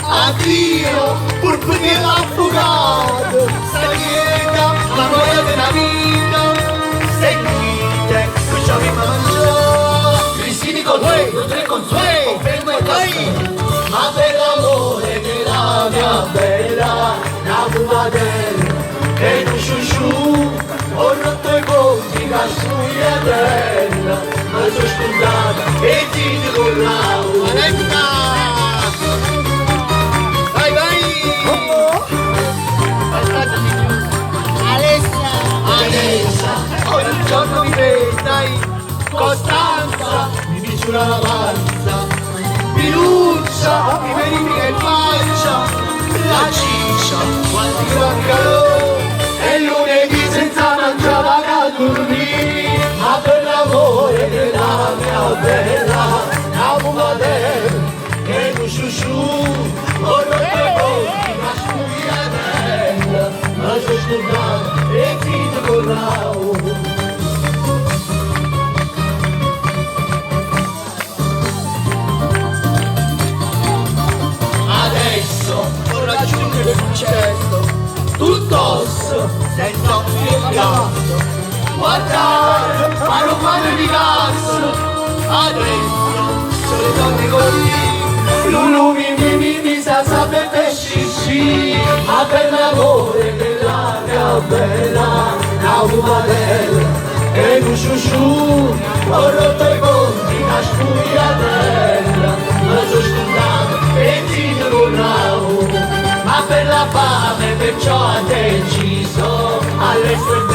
addio, pur perché l'ha fugato, sta quieta, la noia della vita, seguite, qui ci aveva mangiato, Cristini con te, con tre con te, confermo e vai, ma per l'amore della mia bella, una fumatella, e un sciusciù, ho rotto i conti, cascugliatella, ma sono scordata, e ti dico Aletta! Vai, vai! Alessa, ogni giorno mi dai Costanza, mi misura la panza, Pinuccia, mi verifica in faccia, la ciccia, quanti gran calore, e lunedì senza mangiare a dormire, ma per l'amore della mia bella, una fumatella, e un sciusciù, ho rotto i conti, ma scugliatella, ma sono scordato, e ti dico bravo. Ho raggiunto il successo, tutto senza un gatto, guardare, ma non fare di cazzo, adesso sono le donne così, Lulu mi sa sapere pesci, ma per l'amore della mia bella, una fumatella, e un sciusciù, ho rotto i conti, una spugliatella, ma sono scordato, e ti dico bravo, ma per la fame perciò ha deciso all'estero